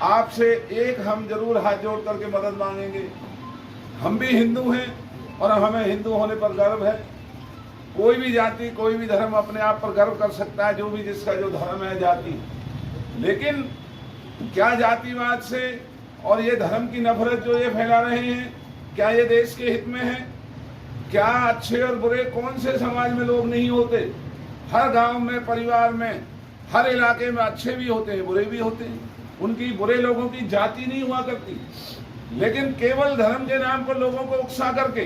आपसे एक हम जरूर हाथ जोड़ करके मदद मांगेंगे। हम भी हिंदू हैं और हमें हिंदू होने पर गर्व है। कोई भी जाति, कोई भी धर्म अपने आप पर गर्व कर सकता है, जो भी जिसका जो धर्म है, जाति। लेकिन क्या जातिवाद से और ये धर्म की नफरत जो ये फैला रहे हैं, क्या ये देश के हित में है? क्या अच्छे और बुरे कौन से समाज में लोग नहीं होते? हर गांव में, परिवार में, हर इलाके में अच्छे भी होते हैं, बुरे भी होते हैं। उनकी, बुरे लोगों की जाति नहीं हुआ करती। लेकिन केवल धर्म के नाम पर लोगों को उकसा करके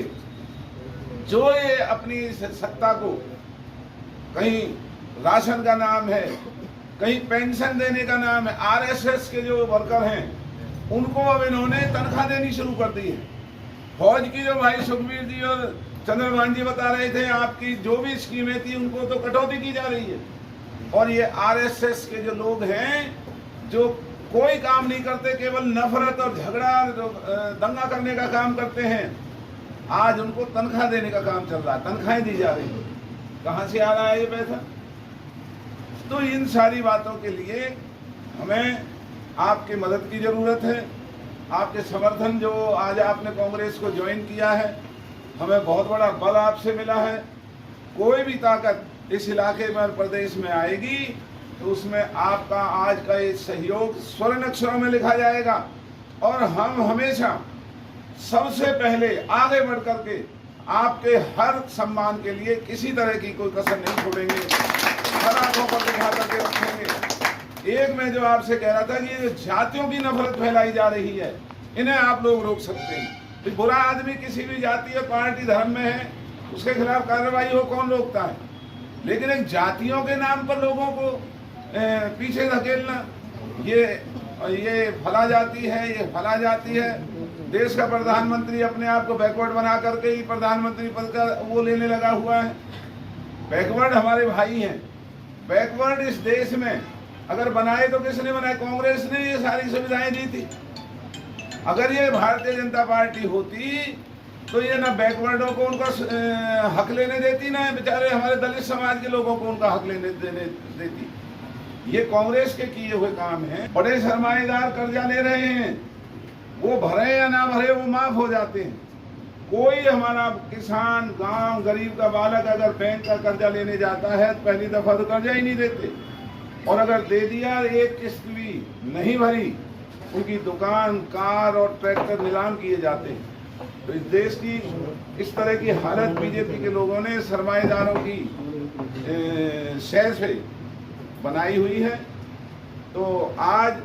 जो ये अपनी सत्ता को, कहीं राशन का नाम है, कहीं पेंशन देने का नाम है, आरएसएस के जो वर्कर हैं उनको अब इन्होंने तनख्वाह देनी शुरू कर दी है। फौज की जो भाई सुखबीर जी और चंद्रभान जी बता रहे थे, आपकी जो भी स्कीमें थी उनको तो कटौती की जा रही है। और ये आरएसएस के जो लोग हैं, जो कोई काम नहीं करते, केवल नफरत और झगड़ा, दंगा करने का काम करते हैं, आज उनको तनख्वाह देने का काम चल रहा है, तनख्वाहें दी जा रही है। कहां से आ रहा है ये पैसा? तो इन सारी बातों के लिए हमें आपकी मदद की जरूरत है, आपके समर्थन। जो आज आपने कांग्रेस को ज्वाइन किया है, हमें बहुत बड़ा बल आपसे मिला है। कोई भी ताकत इस इलाके में, प्रदेश में आएगी तो उसमें आपका आज का ये सहयोग स्वर्ण अक्षरों में लिखा जाएगा। और हम हमेशा सबसे पहले आगे बढ़ करके आपके हर सम्मान के लिए किसी तरह की कोई कसर नहीं छोड़ेंगे, हर आंखों पर दिखा करके रखेंगे। एक मैं जो आपसे कह रहा था कि ये जातियों की नफरत फैलाई जा रही है, इन्हें आप लोग रोक सकते हैं। तो बुरा आदमी किसी भी जाति या पार्टी, धर्म में है, उसके खिलाफ कार्रवाई हो, कौन रोकता है? लेकिन एक जातियों के नाम पर लोगों को पीछे धकेलना, ये फला जाति है, ये फला जाति है। देश का प्रधानमंत्री अपने आप को बैकवर्ड बना करके ही प्रधानमंत्री पद का वो लेने लगा हुआ है। बैकवर्ड हमारे भाई हैं। बैकवर्ड इस देश में अगर बनाए तो किसने बनाए? कांग्रेस ने ये सारी सुविधाएं दी थी। अगर ये भारतीय जनता पार्टी होती तो ये ना बैकवर्डों को उनका हक लेने देती, ना बेचारे हमारे दलित समाज के लोगों को उनका हक लेने देती। ये कांग्रेस के किए हुए काम हैं। बड़े सरमाएदार कर्जा ले रहे हैं, वो भरे या ना भरे वो माफ हो जाते हैं। कोई हमारा किसान, गांव, गरीब का बालक अगर बैंक का कर्जा लेने जाता है तो पहली दफा तो कर्जा ही नहीं देते, और अगर दे दिया, एक किस्त भी नहीं भरी, उनकी दुकान, कार और ट्रैक्टर नीलाम किए जाते हैं। तो इस देश की इस तरह की हालत बीजेपी के लोगों ने सरमाएदारों की शय से बनाई हुई है। तो आज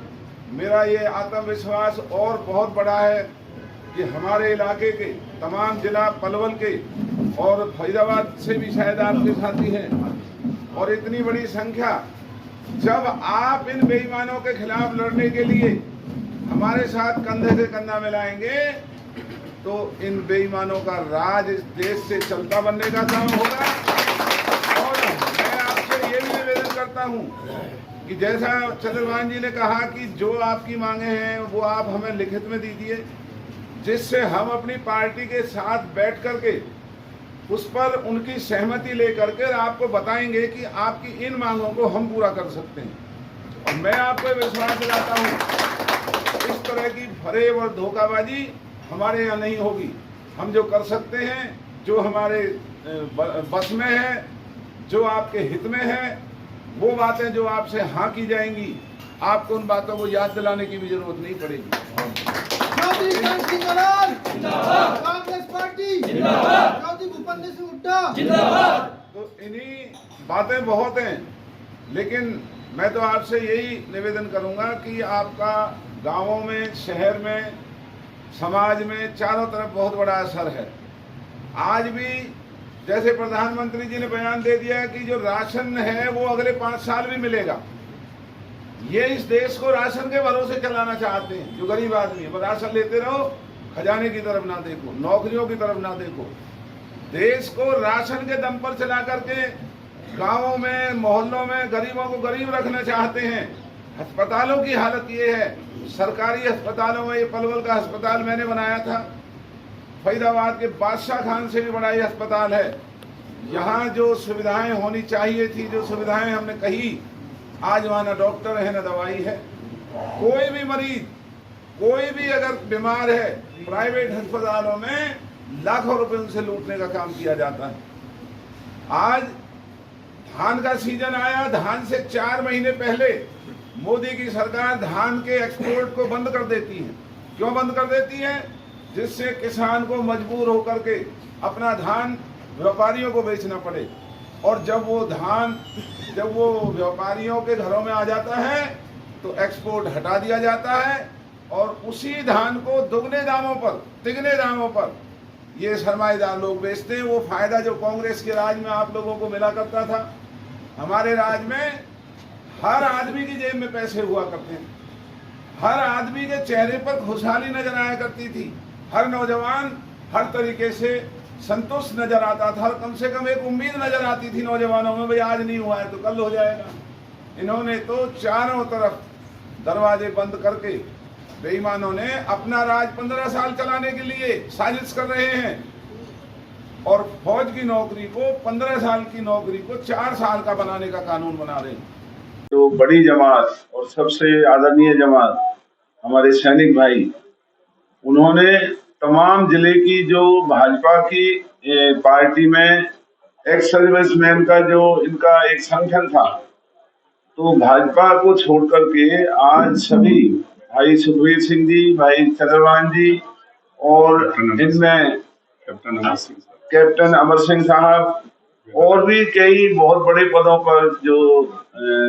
मेरा ये आत्मविश्वास और बहुत बड़ा है कि हमारे इलाके के तमाम जिला, पलवल के और फरीदाबाद से भी शायद आपके साथी हैं, और इतनी बड़ी संख्या, जब आप इन बेईमानों के खिलाफ लड़ने के लिए हमारे साथ कंधे से कंधा मिलाएंगे तो इन बेईमानों का राज इस देश से चलता बनने का काम होगा। और मैं आपसे ये भी निवेदन करता हूँ कि जैसा चंद्रभान जी ने कहा कि जो आपकी मांगे हैं वो आप हमें लिखित में दीजिए, जिससे हम अपनी पार्टी के साथ बैठ करके उस पर उनकी सहमति लेकर के आपको बताएंगे कि आपकी इन मांगों को हम पूरा कर सकते हैं। और मैं आपको विश्वास दिलाता हूँ, इस तरह की फरेब और धोखाबाजी हमारे यहाँ नहीं होगी। हम जो कर सकते हैं, जो हमारे बस में है, जो आपके हित में है, वो बातें जो आपसे हाँ की जाएंगी, आपको उन बातों को याद दिलाने की भी जरूरत नहीं पड़ेगी। कांग्रेस पार्टी भूपेंद्र सिंह हुड्डा जिंदाबाद। तो इन्हीं बातें बहुत हैं, लेकिन मैं तो आपसे यही निवेदन करूंगा कि आपका गांवों में, शहर में, समाज में चारों तरफ बहुत बड़ा असर है। आज भी जैसे प्रधानमंत्री जी ने बयान दे दिया कि जो राशन है वो अगले 5 साल भी मिलेगा। ये इस देश को राशन के भरोसे चलाना चाहते हैं। जो गरीब आदमी है, राशन लेते रहो, खजाने की तरफ ना देखो, नौकरियों की तरफ ना देखो। देश को राशन के दम पर चला करके गांवों में, मोहल्लों में गरीबों को गरीब रखना चाहते हैं। अस्पतालों की हालत ये है, सरकारी अस्पतालों में, ये पलवल का अस्पताल मैंने बनाया था, फरीदाबाद के बादशाह खान से भी बड़ा ये अस्पताल है। यहाँ जो सुविधाएं होनी चाहिए थी, जो सुविधाएं हमने कही, आज वहाँ न डॉक्टर है न दवाई है। कोई भी मरीज, कोई भी अगर बीमार है, प्राइवेट अस्पतालों में लाखों रुपए उनसे लूटने का काम किया जाता है। आज धान का सीजन आया, धान से 4 महीने पहले मोदी की सरकार धान के एक्सपोर्ट को बंद कर देती है। क्यों बंद कर देती है? जिससे किसान को मजबूर होकर के अपना धान व्यापारियों को बेचना पड़े, और जब वो व्यापारियों के घरों में आ जाता है तो एक्सपोर्ट हटा दिया जाता है, और उसी धान को दुगने दामों पर, तिगने दामों पर ये सरमाएदार लोग बेचते हैं। वो फायदा जो कांग्रेस के राज में आप लोगों को मिला करता था, हमारे राज में हर आदमी की जेब में पैसे हुआ करते हैं, हर आदमी के चेहरे पर खुशहाली नजर आया करती थी, हर नौजवान हर तरीके से संतुष्ट नजर आता था, कम से कम एक उम्मीद नजर आती थी नौजवानों में, भाई आज नहीं हुआ है तो कल हो जाएगा। इन्होंने तो चारों तरफ दरवाजे बंद करके बेईमानों ने अपना राज 15 साल चलाने के लिए साजिश कर रहे हैं, और फौज की नौकरी को 15 साल की नौकरी को 4 साल का बनाने का कानून बना रहे हैं। तो बड़ी जमात और सबसे आदरणीय जमात हमारे सैनिक भाई, उन्होंने तमाम जिले की जो भाजपा की पार्टी में एक्स सर्विसमैन का जो इनका एक संगठन था, तो भाजपा को छोड़ करके आज सभी भाई सुखबीर सिंह जी, भाई चंद्रभान जी, और इनमें कैप्टन अमर सिंह साहब, और भी कई बहुत बड़े पदों पर जो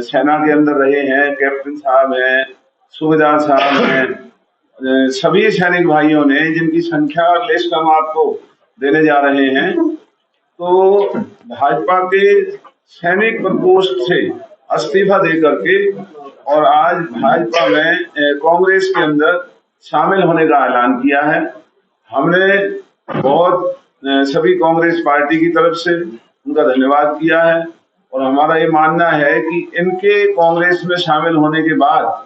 सेना के अंदर रहे हैं, कैप्टन साहब हैं, सूबेदार साहब हैं, सभी सैनिक भाइयों ने, जिनकी संख्या लिस्ट हम आपको देने जा रहे हैं, तो भाजपा के सैनिक प्रकोष्ठ से इस्तीफा दे करके और आज भाजपा में कांग्रेस के अंदर शामिल होने का ऐलान किया है। हमने बहुत सभी कांग्रेस पार्टी की तरफ से उनका धन्यवाद किया है, और हमारा ये मानना है कि इनके कांग्रेस में शामिल होने के बाद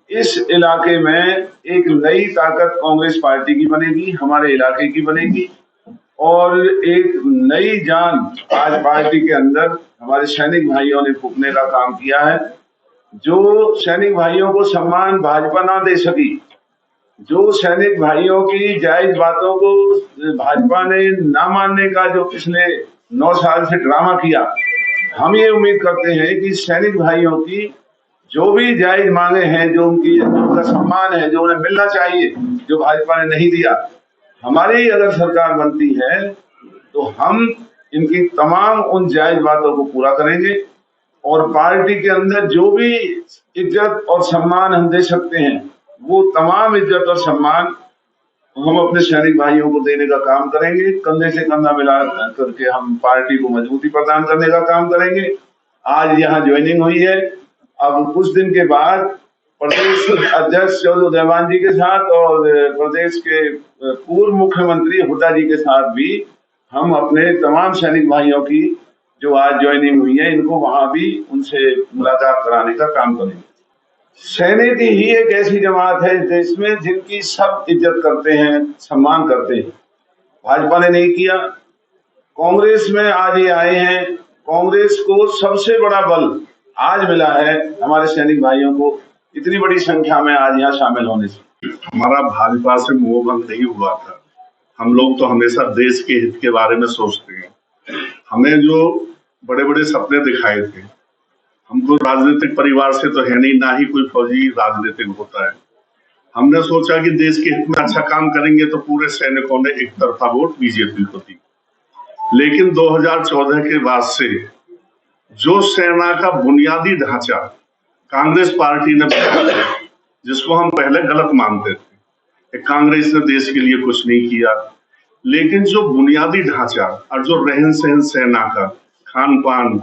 इस इलाके में एक नई ताकत कांग्रेस पार्टी की बनेगी, हमारे इलाके की बनेगी, और एक नई जान आज पार्टी के अंदर हमारे सैनिक भाइयों ने फूंकने का काम किया है। जो सैनिक भाइयों को सम्मान भाजपा ना दे सकी, जो सैनिक भाइयों की जायज बातों को भाजपा ने ना मानने का जो पिछले 9 साल से ड्रामा किया, हम ये उम्मीद करते हैं कि सैनिक भाइयों की जो भी जायज मांगे हैं, जो उनका सम्मान है, जो उन्हें मिलना चाहिए, जो भाजपा ने नहीं दिया, हमारी अगर सरकार बनती है तो हम इनकी तमाम उन जायज बातों को पूरा करेंगे, और पार्टी के अंदर जो भी इज्जत और सम्मान हम दे सकते हैं, वो तमाम इज्जत और सम्मान हम अपने सैनिक भाइयों को देने का काम करेंगे। कंधे से कंधा मिला करके हम पार्टी को मजबूती प्रदान करने का काम करेंगे। आज यहाँ ज्वाइनिंग हुई है, अब कुछ दिन के बाद प्रदेश अध्यक्ष चौधरी देवान जी के साथ और प्रदेश के पूर्व मुख्यमंत्री हुड्डा जी के साथ भी हम अपने तमाम सैनिक भाइयों की जो आज ज्वाइनिंग हुई है, इनको वहां भी उनसे मुलाकात कराने का काम करेंगे। सैनिक ही एक ऐसी जमात है जिसमें जिनकी सब इज्जत करते हैं, सम्मान करते हैं। भाजपा ने नहीं किया, कांग्रेस में आज ये आए हैं। कांग्रेस को सबसे बड़ा बल आज मिला है हमारे सैनिक भाइयों को इतनी बड़ी संख्या में आज यहाँ शामिल होने से। हमारा भाजपा से मोहभंग नहीं हुआ था। हम लोग तो हमेशा देश के हित के बारे में सोचते हैं। हमें जो बड़े बड़े सपने दिखाए थे, हमको राजनीतिक परिवार से तो है नहीं, ना ही कोई फौजी राजनीतिक होता है। हमने सोचा कि देश के हित में अच्छा काम करेंगे तो पूरे सैनिकों ने एक तरफा वोट बीजेपी को दी। लेकिन 2014 के बाद से जो सेना का बुनियादी ढांचा कांग्रेस पार्टी ने बनाया, जिसको हम पहले गलत मानते थे, कांग्रेस ने देश के लिए कुछ नहीं किया, लेकिन जो बुनियादी ढांचा और जो रहन सहन सेना का, खान पान,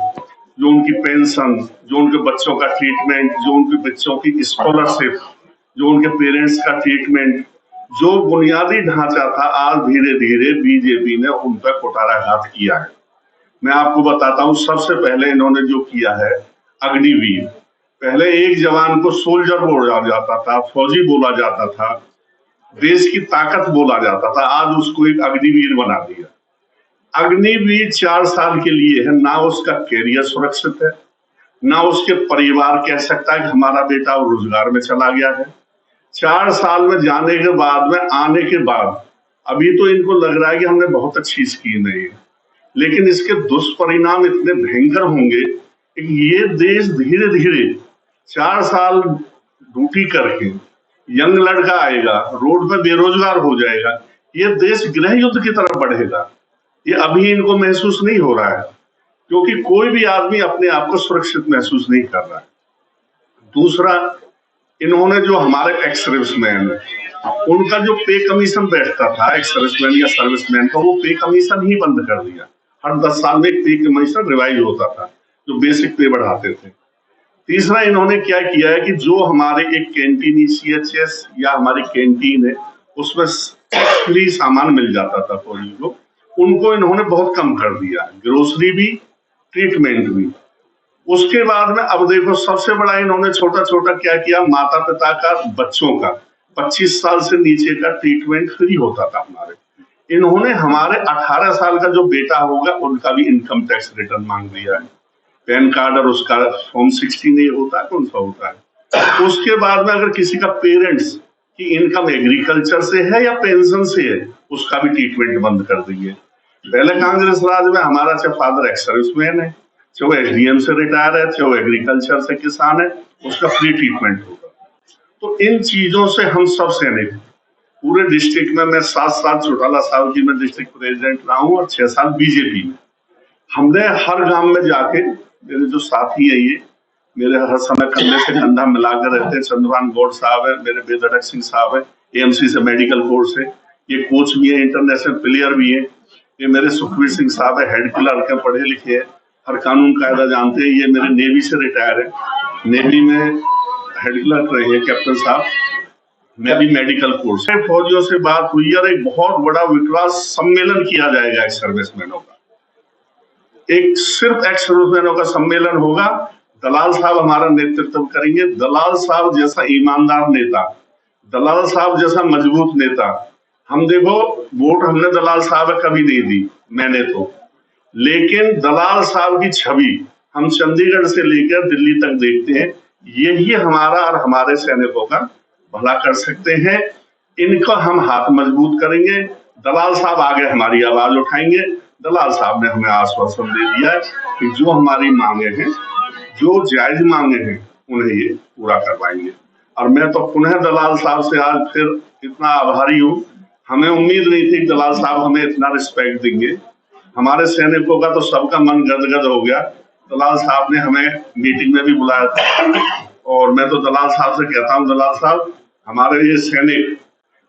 जो उनकी पेंशन, जो उनके बच्चों का ट्रीटमेंट, जो उनके बच्चों की स्कॉलरशिप, जो उनके पेरेंट्स का ट्रीटमेंट, जो बुनियादी ढांचा था, आज धीरे धीरे बीजेपी ने उन पर कुठाराघात किया है। मैं आपको बताता हूँ, सबसे पहले इन्होंने जो किया है अग्निवीर। पहले एक जवान को सोल्जर बोला जाता था, फौजी बोला जाता था, देश की ताकत बोला जाता था, आज उसको एक अग्निवीर बना दिया। अग्निवीर 4 साल के लिए है, ना उसका कैरियर सुरक्षित है, ना उसके परिवार कह सकता है कि हमारा बेटा रोजगार में चला गया है। 4 साल में जाने के बाद में आने के बाद अभी तो इनको लग रहा है कि हमने बहुत अच्छी स्कीम है ये, लेकिन इसके दुष्परिणाम इतने भयंकर होंगे कि ये देश धीरे धीरे 4 साल ड्यूटी करके यंग लड़का आएगा, रोड पे बेरोजगार हो जाएगा, ये देश गृह युद्ध की तरफ बढ़ेगा। ये अभी इनको महसूस नहीं हो रहा है, क्योंकि कोई भी आदमी अपने आप को सुरक्षित महसूस नहीं कर रहा है। दूसरा, इन्होंने जो हमारे एक्स सर्विसमैन उनका जो पे कमीशन बैठता था एक्स सर्विसमैन या सर्विसमैन का, वो पे कमीशन ही बंद कर दिया। हर 10 साल में एक पे कमीशन रिवाइज होता था, जो बेसिक पे बढ़ाते थे। तीसरा, इन्होंने क्या किया है कि जो हमारे एक कैंटीन CHS या हमारी कैंटीन है उसमें फ्री सामान मिल जाता था फौजी को, उनको इन्होंने बहुत कम कर दिया, ग्रोसरी भी, ट्रीटमेंट भी। उसके बाद में अब देखो सबसे बड़ा इन्होंने छोटा छोटा क्या किया, माता पिता का बच्चों का 25 साल से नीचे का ट्रीटमेंट फ्री होता था हमारे। इन्होंने हमारे 18 साल का जो बेटा होगा उनका भी इनकम टैक्स रिटर्न मांग लिया है। पैन कार्ड और उसका फॉर्म 16 ये होता है, कौन सा होता है। उसके बाद में अगर किसी का पेरेंट्स की इनकम एग्रीकल्चर से है या पेंशन से है, उसका भी ट्रीटमेंट बंद कर दिए। पहले कांग्रेस राज में हमारा चाहे फादर एक्स सर्विसमैन है, चाहे वो SDM से रिटायर है, चाहे वो एग्रीकल्चर से किसान है, उसका फ्री ट्रीटमेंट होगा। तो इन चीजों से हम सब सैनिक पूरे डिस्ट्रिक्ट में, मैं 7 साल चौटाला साहब की मैं डिस्ट्रिक्ट प्रेसिडेंट रहा हूँ और 6 साल बीजेपी में। हमने हर गांव में जाके, मेरे जो साथी है ये मेरे हर समय कंधे से कंधा मिलाकर रहते हैं, चंद्रभान गौड़ साहब है, मेरे बेधड़क सिंह साहब है, AMC से मेडिकल कोर्स है, ये कोच भी है, इंटरनेशनल प्लेयर भी है। ये मेरे सुखवीर सिंह साहब है, हेड क्लर्क है, पढ़े लिखे हैं, हर कानून कायदा जानते हैं। ये मेरे नेवी से रिटायर है, नेवी में हेड क्लर्क रहे हैं कैप्टन साहब। मैं भी मेडिकल कोर्स है। फौजियों से बात हुई और एक बहुत बड़ा विकास सम्मेलन किया जाएगा एक्स सर्विसमैनों का। एक सिर्फ एक्स सर्विसमैनों का सम्मेलन होगा, दलाल साहब हमारा नेतृत्व करेंगे। दलाल साहब जैसा ईमानदार नेता, दलाल साहब जैसा मजबूत नेता, हम देखो वोट हमने दलाल साहब कभी नहीं दी, मैंने तो, लेकिन दलाल साहब की छवि हम चंडीगढ़ से लेकर दिल्ली तक देखते हैं। यही हमारा और हमारे सैनिकों का भला कर सकते हैं। इनको हम हाथ मजबूत करेंगे, दलाल साहब आगे हमारी आवाज उठाएंगे। दलाल साहब ने हमें आश्वासन दे दिया है कि जो हमारी मांगे हैं, जो जायज मांगे हैं, उन्हें ये पूरा करवाएंगे। और मैं तो पुनः दलाल साहब से आज फिर इतना आभारी हूँ। हमें उम्मीद नहीं थी कि दलाल साहब हमें इतना रिस्पेक्ट देंगे। हमारे सैनिकों का तो सबका मन गदगद हो गया। दलाल साहब ने हमें मीटिंग में भी बुलाया था और मैं तो दलाल साहब से कहता हूँ, दलाल साहब हमारे ये सैनिक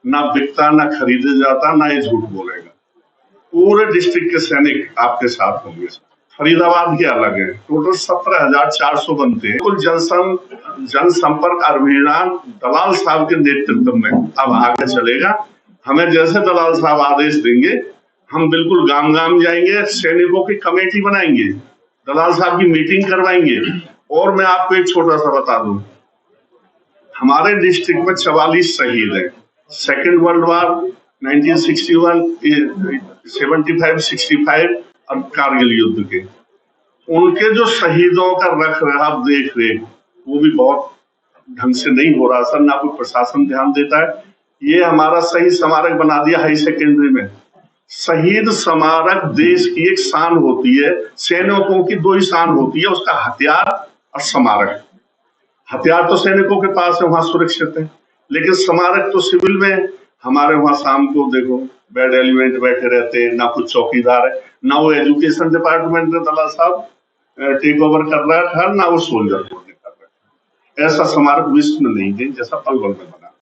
ना बिकता, ना खरीदे जाता, ना ये झूठ बोलेगा। पूरे डिस्ट्रिक्ट के सैनिक आपके साथ होंगे। फरीदाबाद के अलग है, टोटल 17,400 बनते हैं। कुल जनसंपर्क अभियान दलाल साहब के नेतृत्व में अब आगे चलेगा। हमें जैसे दलाल साहब आदेश देंगे, हम बिल्कुल गांव गांव जाएंगे, सैनिकों की कमेटी बनाएंगे, दलाल साहब की मीटिंग करवाएंगे। और मैं आपको एक छोटा सा बता दूं, हमारे डिस्ट्रिक्ट में 44 शहीद हैं। सेकेंड वर्ल्ड वॉर 1961, 75, 65 और कारगिल युद्ध के, उनके जो शहीदों का रख रखाव देख रेख वो भी बहुत ढंग से नहीं हो रहा सर, ना कोई प्रशासन ध्यान देता है। ये हमारा शहीद स्मारक बना दिया हाई सेकेंडरी में। शहीद स्मारक देश की एक शान होती है, सैनिकों की 2 ही शान होती है, उसका हथियार और स्मारक। हथियार तो सैनिकों के पास है, वहां सुरक्षित है, लेकिन स्मारक तो सिविल में। हमारे वहां शाम को देखो बैड एलिमेंट बैठे रहते हैं, ना कुछ चौकीदार है, ना वो एजुकेशन डिपार्टमेंट में दलाल साहब टेक ओवर कर रहा है, ना वो सोल्जर कर रहा है। ऐसा स्मारक विश्व में नहीं है जैसा पलवल में बना।